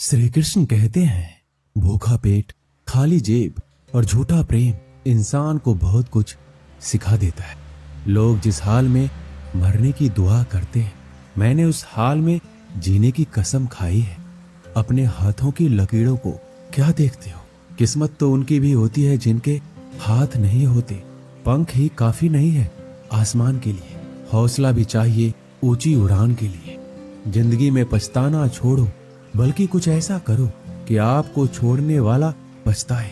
श्री कृष्ण कहते हैं, भूखा पेट, खाली जेब और झूठा प्रेम इंसान को बहुत कुछ सिखा देता है। लोग जिस हाल में मरने की दुआ करते हैं, मैंने उस हाल में जीने की कसम खाई है। अपने हाथों की लकीरों को क्या देखते हो? किस्मत तो उनकी भी होती है जिनके हाथ नहीं होते। पंख ही काफी नहीं है आसमान के लिए, हौसला भी चाहिए ऊंची उड़ान के लिए। जिंदगी में पछताना छोड़ो, बल्कि कुछ ऐसा करो कि आपको छोड़ने वाला पछताए।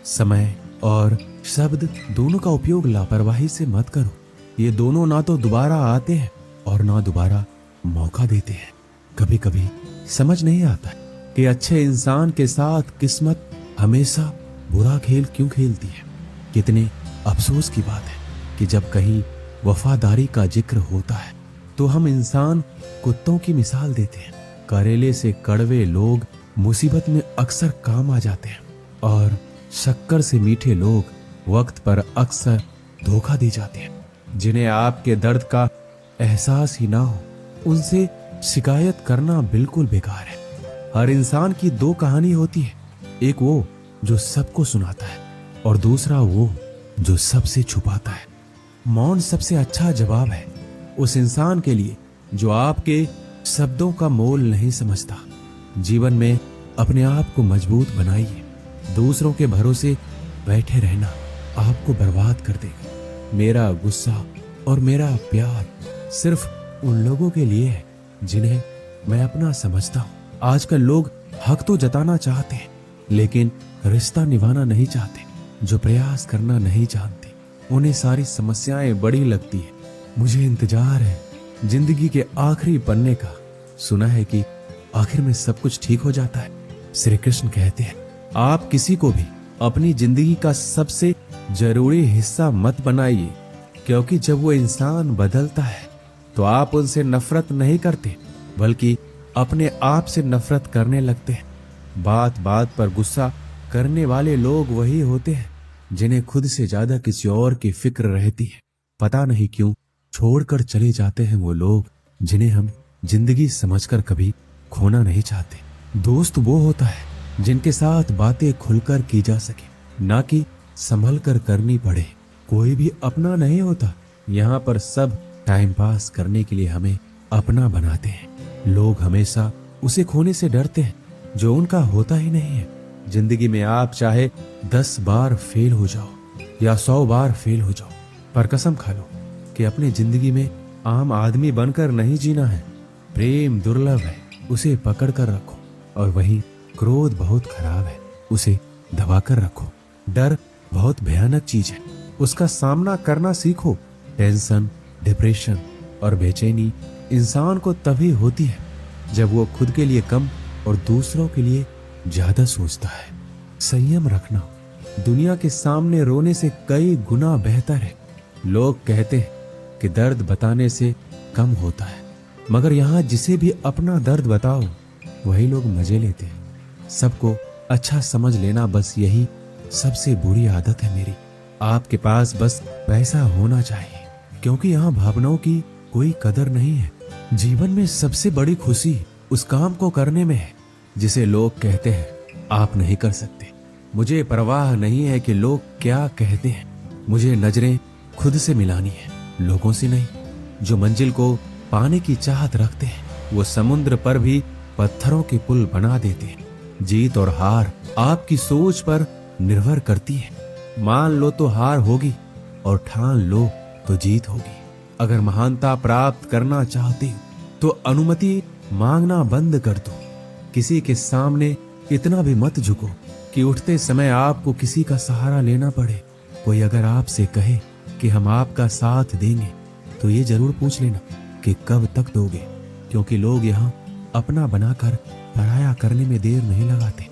समय और शब्द दोनों का उपयोग लापरवाही से मत करो। ये दोनों ना तो दोबारा आते हैं और ना दोबारा मौका देते हैं। कभी कभी समझ नहीं आता कि अच्छे इंसान के साथ किस्मत हमेशा बुरा खेल क्यों खेलती है। कितने अफसोस की बात है कि जब कहीं वफादारी का जिक्र होता है तो हम इंसान कुत्तों की मिसाल देते हैं। करेले से कड़वे लोग मुसीबत में अक्सर काम आ जाते हैं और शक्कर से मीठे लोग वक्त पर अक्सर धोखा दे जाते हैं। जिन्हें आपके दर्द का एहसास ही ना हो, उनसे शिकायत करना बिल्कुल बेकार है। हर इंसान की दो कहानी होती है, एक वो जो सबको सुनाता है और दूसरा वो जो सबसे छुपाता है। मौन सबसे अच्छा जवाब है उस इंसान के लिए जो आपके शब्दों का मोल नहीं समझता। जीवन में अपने आप को मजबूत बनाइए। दूसरों के भरोसे बैठे रहना आपको बर्बाद कर देगा। मेरा गुस्सा और मेरा प्यार सिर्फ उन लोगों के लिए है जिन्हें मैं अपना समझता हूँ। आजकल लोग हक तो जताना चाहते हैं, लेकिन रिश्ता निभाना नहीं चाहते। जो प्रयास करना नहीं जानते, उन्हें सारी समस्याएं बड़ी लगती है। मुझे इंतजार है जिंदगी के आखिरी पन्ने का। सुना है कि आखिर में सब कुछ ठीक हो जाता है। श्री कृष्ण कहते हैं, आप किसी को भी अपनी जिंदगी का सबसे जरूरी हिस्सा मत बनाइए, क्योंकि जब वो इंसान बदलता है तो आप उनसे नफरत नहीं करते, बल्कि अपने आप से नफरत करने लगते हैं। बात बात पर गुस्सा करने वाले लोग वही होते हैं जिन्हें खुद से ज्यादा किसी और की फिक्र रहती है। पता नहीं क्यों छोड़कर चले जाते हैं वो लोग जिन्हें हम जिंदगी समझकर कभी खोना नहीं चाहते। दोस्त वो होता है जिनके साथ बातें खुलकर की जा सके, ना कि संभल कर करनी पड़े। कोई भी अपना नहीं होता। यहाँ पर सब टाइम पास करने के लिए हमें अपना बनाते हैं। लोग हमेशा उसे खोने से डरते हैं जो उनका होता ही नहीं है। जिंदगी में आप चाहे 10 बार फेल हो जाओ या 100 बार फेल हो जाओ, पर कसम खा लो कि अपनी जिंदगी में आम आदमी बनकर नहीं जीना है। प्रेम दुर्लभ है, उसे पकड़ कर रखो। और वहीं क्रोध बहुत खराब है, उसे दबाकर रखो। डर बहुत भयानक चीज है, उसका सामना करना सीखो। टेंशन, डिप्रेशन और बेचैनी इंसान को तभी होती है जब वो खुद के लिए कम और दूसरों के लिए ज्यादा सोचता है। संयम रखना दुनिया के सामने रोने से कई गुना बेहतर है। लोग कहते हैं कि दर्द बताने से कम होता है, मगर यहाँ जिसे भी अपना दर्द बताओ वही लोग मजे लेते हैं। सबको अच्छा समझ लेना, बस यही सबसे बुरी आदत है मेरी। आपके पास बस पैसा होना चाहिए, क्योंकि यहाँ भावनाओं की कोई कदर नहीं है। जीवन में सबसे बड़ी खुशी उस काम को करने में है जिसे लोग कहते हैं आप नहीं कर सकते। मुझे परवाह नहीं है कि लोग क्या कहते हैं। मुझे नजरें खुद से मिलानी है, लोगों से नहीं। जो मंजिल को पाने की चाहत रखते हैं वो समुद्र पर भी पत्थरों के पुल बना देते हैं। जीत और हार आपकी सोच पर निर्भर करती है। मान लो तो हार होगी और ठान लो तो जीत होगी। अगर महानता प्राप्त करना चाहते हो तो अनुमति मांगना बंद कर दो। किसी के सामने इतना भी मत झुको कि उठते समय आपको किसी का सहारा लेना पड़े। कोई अगर आपसे कहे कि हम आपका साथ देंगे तो ये जरूर पूछ लेना कि कब तक दोगे, क्योंकि लोग यहाँ अपना बनाकर पराया करने में देर नहीं लगाते।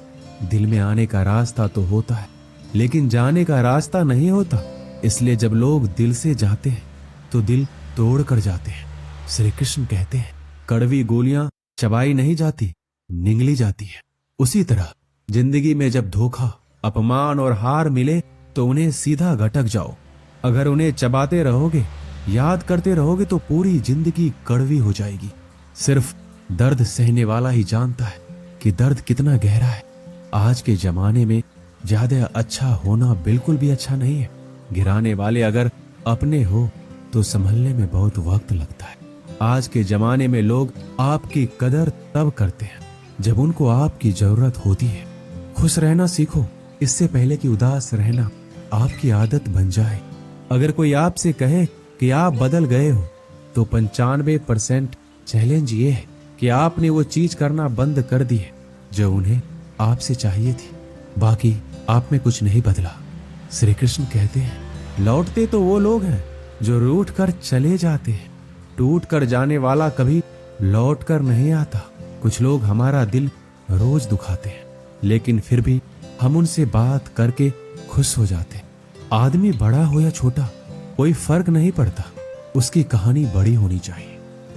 दिल में आने का रास्ता तो होता है, लेकिन जाने का रास्ता नहीं होता। इसलिए जब लोग दिल से जाते हैं तो दिल तोड़ कर जाते हैं। श्री कृष्ण कहते हैं, कड़वी गोलियां चबाई नहीं जाती, निगली जाती है। उसी तरह जिंदगी में जब धोखा, अपमान और हार मिले तो उन्हें सीधा घटक जाओ। अगर उन्हें चबाते रहोगे, याद करते रहोगे तो पूरी जिंदगी कड़वी हो जाएगी। सिर्फ दर्द सहने वाला ही जानता है कि दर्द कितना गहरा है। आज के जमाने में ज्यादा अच्छा होना बिल्कुल भी अच्छा नहीं है। गिराने वाले अगर अपने हो तो संभलने में बहुत वक्त लगता है। आज के जमाने में लोग आपकी कदर तब करते हैं जब उनको आपकी जरूरत होती है। खुश रहना सीखो, इससे पहले कि उदास रहना आपकी आदत बन जाए। अगर कोई आपसे कहे कि आप बदल गए हो तो 95% चैलेंज ये है कि आपने वो चीज करना बंद कर दी है जो उन्हें आपसे चाहिए थी। बाकी आप में कुछ नहीं बदला। श्री कृष्ण कहते हैं, लौटते तो वो लोग हैं जो रूठ कर चले जाते हैं, टूट कर जाने वाला कभी लौट कर नहीं आता। कुछ लोग हमारा दिल रोज दुखाते हैं, लेकिन फिर भी हम उनसे बात करके खुश हो जाते हैं। आदमी बड़ा हो या छोटा कोई फर्क नहीं पड़ता, उसकी कहानी बड़ी होनी चाहिए।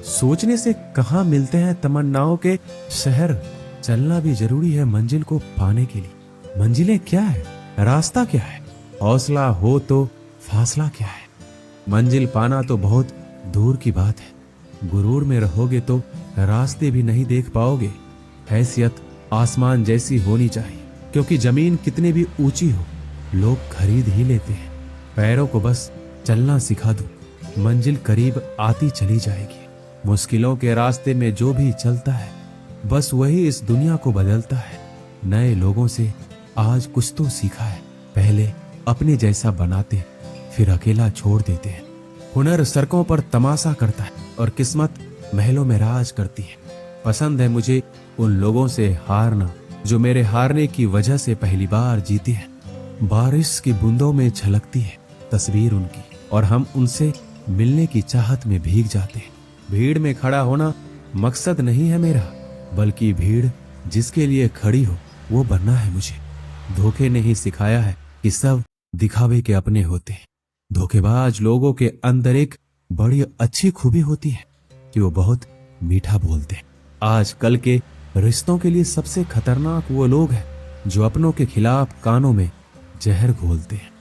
सोचने से कहाँ मिलते हैं तमन्नाओं के शहर, चलना भी जरूरी है मंजिल को पाने के लिए। मंजिलें क्या है, रास्ता क्या है, हौसला हो तो फासला क्या है। मंजिल पाना तो बहुत दूर की बात है, गुरूर में रहोगे तो रास्ते भी नहीं देख पाओगे। हैसियत आसमान जैसी होनी चाहिए, क्योंकि जमीन कितनी भी ऊंची हो लोग खरीद ही लेते हैं। पैरों को बस चलना सिखा दो, मंजिल करीब आती चली जाएगी। मुश्किलों के रास्ते में जो भी चलता है बस वही इस दुनिया को बदलता है। नए लोगों से आज कुछ तो सीखा है, पहले अपने जैसा बनाते फिर अकेला छोड़ देते हैं। हुनर सड़कों पर तमाशा करता है और किस्मत महलों में राज करती है। पसंद है मुझे उन लोगों से हारना जो मेरे हारने की वजह से पहली बार जीते हैं। बारिश की बूंदों में झलकती है तस्वीर उनकी और हम उनसे मिलने की चाहत में भीग जाते हैं। भीड़ में खड़ा होना मकसद नहीं है मेरा, बल्कि भीड़ जिसके लिए खड़ी हो वो बनना है मुझे। धोखे ने ही सिखाया है कि सब दिखावे के अपने होते हैं। धोखेबाज लोगों के अंदर एक बड़ी अच्छी खूबी होती है कि वो बहुत मीठा बोलते हैं। आज कल के रिश्तों के लिए सबसे खतरनाक वो लोग हैं जो अपनों के खिलाफ कानों में जहर घोलते हैं।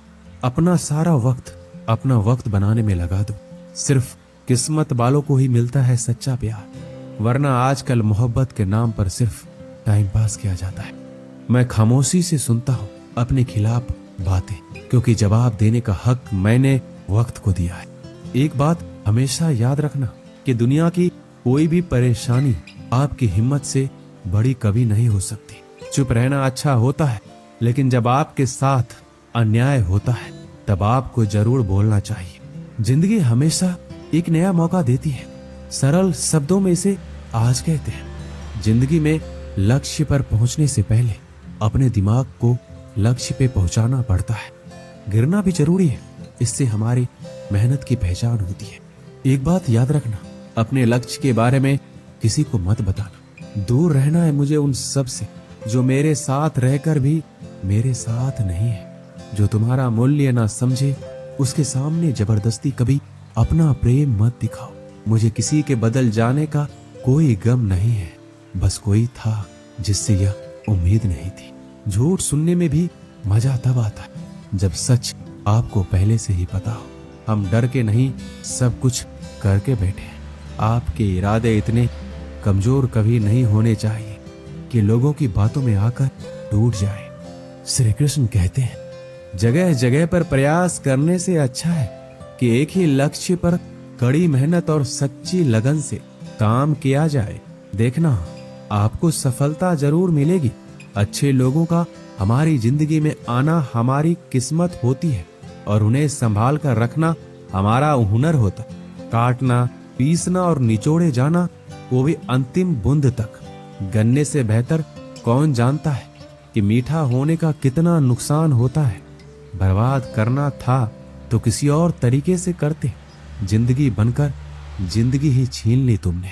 अपना सारा वक्त अपना वक्त बनाने में लगा दो, सिर्फ किस्मत वालों को ही मिलता है सच्चा प्यार, वरना आजकल मोहब्बत के नाम पर सिर्फ टाइम पास किया जाता है। मैं खामोशी से सुनता हूँ अपने खिलाफ बातें, क्योंकि जवाब देने का हक मैंने वक्त को दिया है। एक बात हमेशा याद रखना कि दुनिया की कोई भी परेशानी आपकी हिम्मत से बड़ी कभी नहीं हो सकती। चुप रहना अच्छा होता है, लेकिन जब आपके साथ अन्याय होता है तब आपको जरूर बोलना चाहिए। जिंदगी हमेशा एक नया मौका देती है। सरल शब्दों में इसे आज कहते हैं। जिंदगी में लक्ष्य पर पहुंचने से पहले अपने दिमाग को लक्ष्य पे पहुंचाना पड़ता है। गिरना भी जरूरी है, इससे हमारी मेहनत की पहचान होती है। एक बात याद रखना, अपने लक्ष्य के बारे में किसी को मत बताना। दूर रहना है मुझे उन सब से जो मेरे साथ रहकर भी मेरे साथ नहीं है। जो तुम्हारा मूल्य ना समझे उसके सामने जबरदस्ती कभी अपना प्रेम मत दिखाओ। मुझे किसी के बदल जाने का कोई गम नहीं है, बस कोई था जिससे यह उम्मीद नहीं थी। झूठ सुनने में भी मजा तब आता है जब सच आपको पहले से ही पता हो। हम डर के नहीं सब कुछ करके बैठे हैं। आपके इरादे इतने कमजोर कभी नहीं होने चाहिए कि लोगों की बातों में आकर टूट जाए। श्री कृष्ण कहते हैं, जगह जगह पर प्रयास करने से अच्छा है कि एक ही लक्ष्य पर कड़ी मेहनत और सच्ची लगन से काम किया जाए। देखना आपको सफलता जरूर मिलेगी। अच्छे लोगों का हमारी जिंदगी में आना हमारी किस्मत होती है और उन्हें संभाल कर रखना हमारा हुनर होता। काटना, पीसना और निचोड़े जाना, वो भी अंतिम बूंद तक। गन्ने से बेहतर कौन जानता है कि मीठा होने का कितना नुकसान होता है। बर्बाद करना था तो किसी और तरीके से करते। जिंदगी बनकर जिंदगी ही छीन ली तुमने।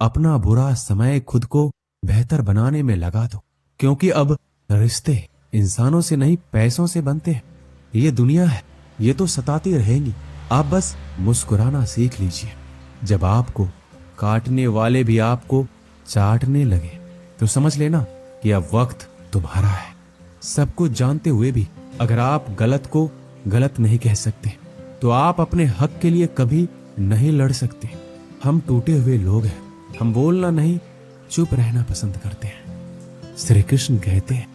अपना बुरा समय खुद को बेहतर बनाने में लगा दो, क्योंकि अब रिश्ते इंसानों से नहीं पैसों से बनते हैं। ये दुनिया है, ये तो सताती रहेंगी। आप बस मुस्कुराना सीख लीजिए। जब आपको काटने वाले भी आपको चाटने लगे तो समझ लेना कि अब वक्त तुम्हारा है। सब कुछ जानते हुए भी अगर आप गलत को गलत नहीं कह सकते तो आप अपने हक के लिए कभी नहीं लड़ सकते। हम टूटे हुए लोग हैं, हम बोलना नहीं चुप रहना पसंद करते हैं। श्री कृष्ण कहते हैं,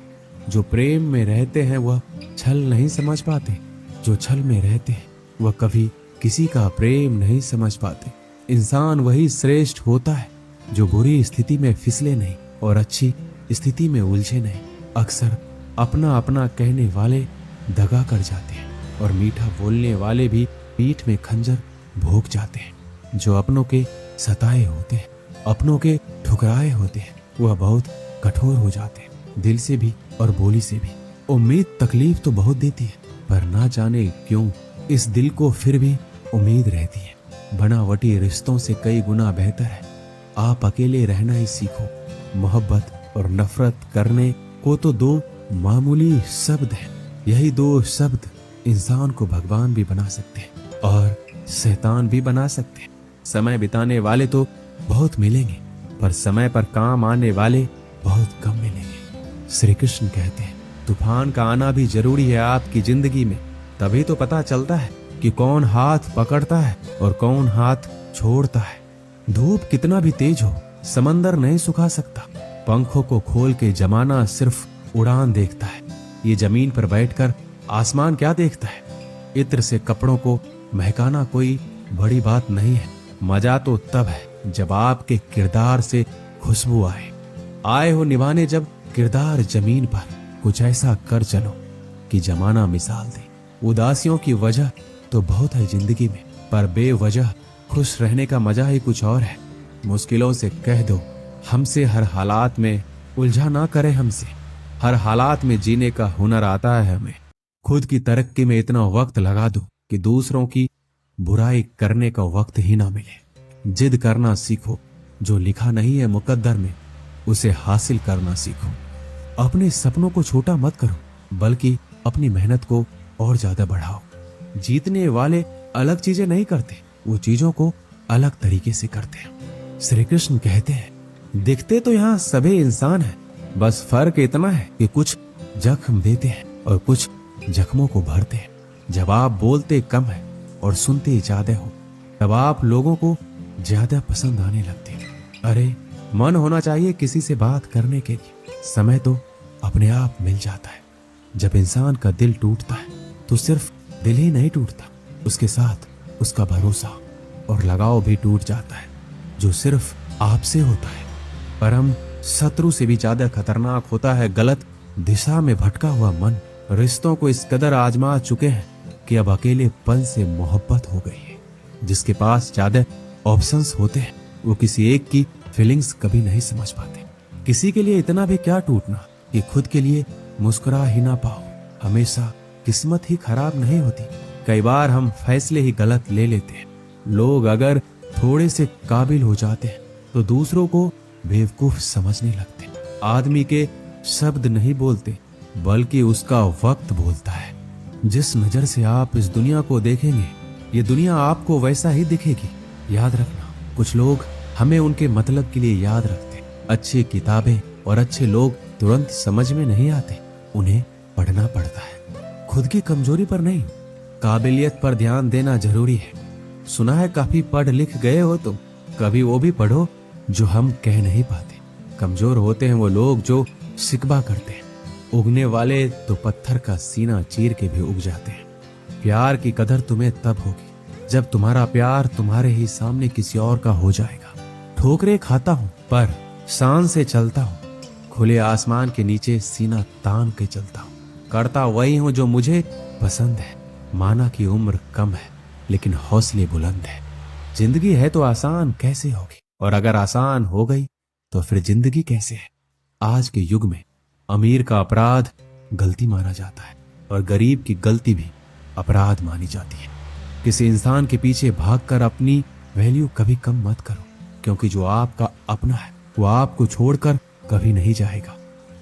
जो प्रेम में रहते हैं वह छल नहीं समझ पाते, जो छल में रहते हैं वह कभी किसी का प्रेम नहीं समझ पाते। इंसान वही श्रेष्ठ होता है जो बुरी स्थिति में फिसले नहीं और अच्छी स्थिति में उलझे नहीं। अक्सर अपना अपना कहने वाले दगा कर जाते हैं और मीठा बोलने वाले भी पीठ में खंजर भोंक जाते हैं। जो अपनों के सताए होते हैं, अपनों के ठुकराए होते हैं, वह बहुत कठोर हो जाते हैं, दिल से भी और बोली से भी। उम्मीद तकलीफ तो बहुत देती है, पर ना जाने क्यों इस दिल को फिर भी उम्मीद रहती है। बनावटी रिश्तों से कई गुना बेहतर है आप अकेले रहना ही सीखो। मोहब्बत और नफरत करने को तो दो मामूली शब्द हैं। यही दो शब्द इंसान को भगवान भी बना सकते हैं और शैतान भी बना सकते हैं। समय बिताने वाले तो बहुत मिलेंगे, पर समय पर काम आने वाले बहुत कम मिलेंगे। श्री कृष्ण कहते हैं, तूफान का आना भी जरूरी है आपकी जिंदगी में, तभी तो पता चलता है कि कौन हाथ पकड़ता है और कौन हाथ छोड़ता है। धूप कितना भी तेज हो, समंदर नहीं सुखा सकता। पंखों को खोल के जमाना सिर्फ उड़ान देखता है। ये जमीन पर बैठकर आसमान क्या देखता है। इत्र से कपड़ों को महकाना कोई बड़ी बात नहीं है। मजा तो तब है जब आपके किरदार से खुशबू आए हो निभाने, जब किरदार जमीन पर कुछ ऐसा कर चलो कि जमाना मिसाल दे। उदासियों की वजह तो बहुत है जिंदगी में, पर बेवजह खुश रहने का मजा ही कुछ और है। मुश्किलों से कह दो हमसे, हर हालात में उलझा ना करे हमसे। हर हालात में जीने का हुनर आता है हमें। खुद की तरक्की में इतना वक्त लगा दो कि दूसरों की बुराई करने का वक्त ही ना मिले। जिद करना सीखो, जो लिखा नहीं है मुकद्दर में उसे हासिल करना सीखो। अपने सपनों को छोटा मत करो, बल्कि अपनी मेहनत को और ज्यादा बढ़ाओ। जीतने वाले अलग चीजें नहीं करते, वो चीजों को अलग तरीके से करते हैं। श्री कृष्ण कहते हैं, दिखते तो यहाँ सभी इंसान हैं, बस फर्क इतना है कि कुछ जख्म देते हैं और कुछ जख्मों को भरते हैं। जब आप बोलते कम है और सुनते ज्यादा हो, तब आप लोगों को ज्यादा पसंद आने लगते हैं। अरे मन होना चाहिए किसी से बात करने के लिए, समय तो अपने आप मिल जाता है। जब इंसान का दिल टूटता है तो सिर्फ दिल ही नहीं टूटता, उसके साथ उसका भरोसा और लगाव भी टूट जाता है, जो सिर्फ आपसे होता है। परम शत्रु से भी ज्यादा खतरनाक होता है गलत दिशा में भटका हुआ मन। रिश्तों को इस कदर आजमा चुके हैं कि अब अकेलेपन से मोहब्बत हो गई है। जिसके पास ज्यादा ऑप्शंस होते हैं वो किसी एक की फीलिंग्स कभी नहीं समझ पाते। किसी के लिए इतना भी क्या टूटना कि खुद के लिए मुस्कुरा ही ना पाओ। हमेशा किस्मत ही खराब नहीं होती, कई बार हम फैसले ही गलत ले लेते हैं। लोग अगर थोड़े से काबिल हो जाते हैं तो दूसरों को बेवकूफ समझने लगते हैं। आदमी के शब्द नहीं बोलते, बल्कि उसका वक्त बोलता है। जिस नजर से आप इस दुनिया को देखेंगे, ये दुनिया आपको वैसा ही दिखेगी। याद रखना, कुछ लोग हमें उनके मतलब के लिए याद रखते हैं। अच्छी किताबें और अच्छे लोग तुरंत समझ में नहीं आते, उन्हें पढ़ना पड़ता है। खुद की कमजोरी पर नहीं, काबिलियत पर ध्यान देना जरूरी है। सुना है काफी पढ़ लिख गए हो, तो कभी वो भी पढ़ो जो हम कह नहीं पाते। कमजोर होते हैं वो लोग जो शिकवा करते हैं, उगने वाले तो पत्थर का सीना चीर के भी उग जाते हैं। प्यार की कदर तुम्हें तब होगी जब तुम्हारा प्यार तुम्हारे ही सामने किसी और का हो जाएगा। ठोकरे खाता हूँ पर शान से चलता हूँ, खुले आसमान के नीचे सीना तान के चलता हूँ। करता वही हूँ जो मुझे पसंद है। माना कि उम्र कम है लेकिन हौसले बुलंद है। जिंदगी है तो आसान कैसे होगी, और अगर आसान हो गई तो फिर जिंदगी कैसे है। आज के युग में अमीर का अपराध गलती माना जाता है और गरीब की गलती भी अपराध मानी जाती है। किसी इंसान के पीछे भागकर अपनी वैल्यू कभी कम मत करो, क्योंकि जो आपका अपना है वो आपको छोड़कर कभी नहीं जाएगा।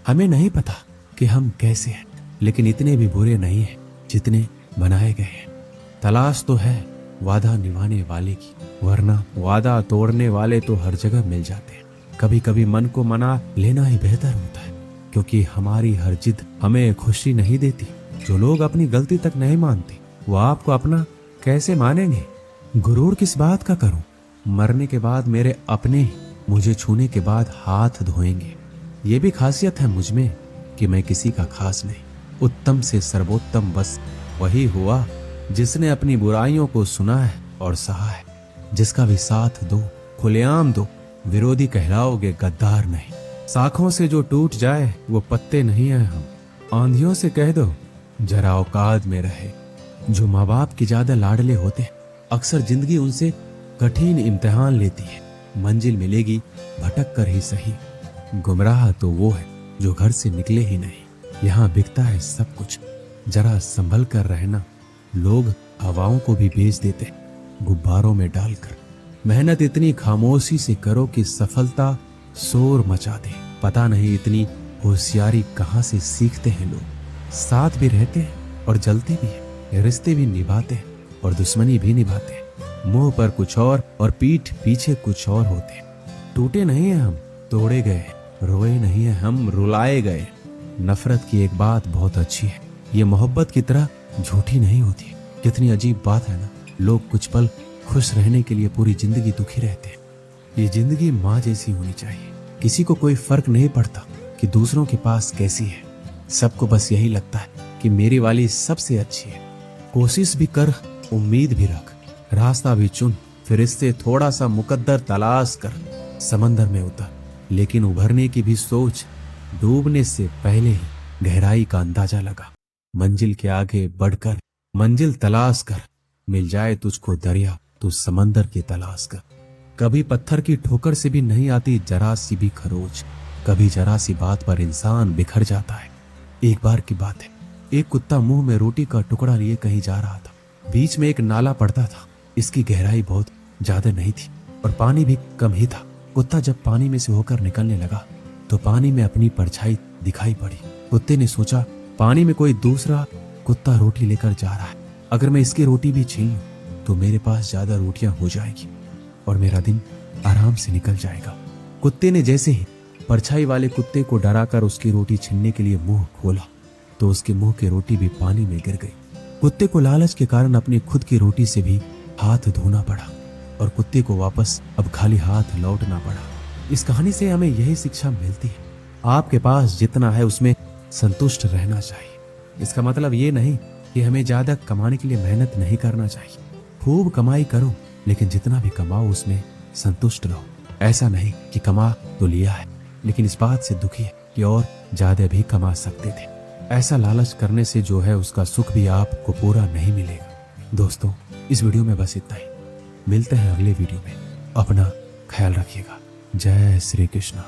हमें नहीं पता कि हम कैसे हैं, लेकिन इतने भी बुरे नहीं हैं जितने बनाए गए हैं। तलाश तो है वादा निभाने वाले की, वरना वादा तोड़ने वाले तो हर जगह मिल जाते हैं। कभी कभी मन को मना लेना ही बेहतर होता है, क्योंकि हमारी हर जिद हमें खुशी नहीं देती। जो लोग अपनी गलती तक नहीं मानते वो आपको अपना कैसे मानेंगे। गुरूर किस बात का करूं, मरने के बाद मेरे अपने मुझे छूने के बाद हाथ धोएंगे। ये भी खासियत है मुझ में कि मैं किसी का खास नहीं। उत्तम से सर्वोत्तम बस वही हुआ जिसने अपनी बुराइयों को सुना है और सहा है। जिसका भी साथ दो, खुलेआम दो, विरोधी कहलाओगे, गद्दार नहीं। शाखों से जो टूट जाए वो पत्ते नहीं है हम। आंधियों से कह दो जरा औकात में रहे। जो माँ बाप के ज्यादा लाडले होते हैं, अक्सर जिंदगी उनसे कठिन इम्तिहान लेती है। मंजिल मिलेगी भटक कर ही सही। गुमराह तो वो है जो घर से निकले ही नहीं। यहाँ बिकता है सब कुछ, जरा संभल कर रहना। लोग हवाओं को भी बेच देते हैं गुब्बारों में डालकर। मेहनत इतनी खामोशी से करो कि सफलता शोर मचा दे। पता नहीं इतनी होशियारी कहाँ से सीखते हैं लोग। साथ भी रहते हैं और जलते भी हैं, रिश्ते भी निभाते हैं और दुश्मनी भी निभाते हैं। मुंह पर कुछ और पीठ पीछे कुछ और होते हैं। टूटे नहीं हैं हम, तोड़े गए। रोए नहीं हैं हम, रुलाए गए। नफरत की एक बात बहुत अच्छी है, ये मोहब्बत की तरह झूठी नहीं होती। कितनी अजीब बात है ना, लोग कुछ पल खुश रहने के लिए पूरी जिंदगी दुखी रहते हैं। ये जिंदगी माँ जैसी होनी चाहिए। किसी को कोई फर्क नहीं पड़ता कि दूसरों के पास कैसी है। सबको बस यही लगता है कि मेरी वाली सबसे अच्छी है। कोशिश भी कर, उम्मीद भी रख, रास्ता भी चुन, फिर इससे थोड़ा सा मुकद्दर तलाश कर, समंदर में उतर। लेकिन उभरने की भी सोच, डूबने से पहले ही गहराई का अंदाजा लगा। मंजिल के आगे बढ़कर मंजिल तलाश कर, मिल जाए तुझको दरिया तो समंदर की तलाश कर। कभी पत्थर की ठोकर से भी नहीं आती जरा सी भी खरोच। कभी जरा सी बात पर इंसान बिखर जाता है। एक बार की बात है, एक कुत्ता मुंह में रोटी का टुकड़ा लिए कहीं जा रहा था। बीच में एक नाला पड़ता था। इसकी गहराई बहुत ज्यादा नहीं थी और पानी भी कम ही था। कुत्ता जब पानी में से होकर निकलने लगा तो पानी में अपनी परछाई दिखाई पड़ी। कुत्ते ने सोचा, पानी में कोई दूसरा कुत्ता रोटी लेकर जा रहा है। अगर मैं इसकी रोटी भी छीन लूं तो मेरे पास ज्यादा रोटियां हो जाएगी और मेरा दिन आराम से निकल जाएगा। कुत्ते ने जैसे ही परछाई वाले कुत्ते को डराकर उसकी रोटी छीनने के लिए मुंह खोला तो उसके मुंह की रोटी भी पानी में गिर गई। कुत्ते को लालच के कारण अपनी खुद की रोटी से भी हाथ धोना पड़ा और कुत्ते को वापस अब खाली हाथ लौटना पड़ा। इस कहानी से हमें यही शिक्षा मिलती है, आपके पास जितना है उसमें संतुष्ट रहना चाहिए। इसका मतलब ये नहीं कि हमें ज्यादा कमाने के लिए मेहनत नहीं करना चाहिए। खूब कमाई करो, लेकिन जितना भी कमाओ उसमें संतुष्ट रहो। ऐसा नहीं कि कमा तो लिया है लेकिन इस बात से दुखी है कि और ज्यादा भी कमा सकते थे। ऐसा लालच करने से जो है उसका सुख भी आपको पूरा नहीं मिलेगा। दोस्तों, इस वीडियो में बस इतना ही। मिलते हैं अगले वीडियो में। अपना ख्याल रखिएगा। जय श्री कृष्ण।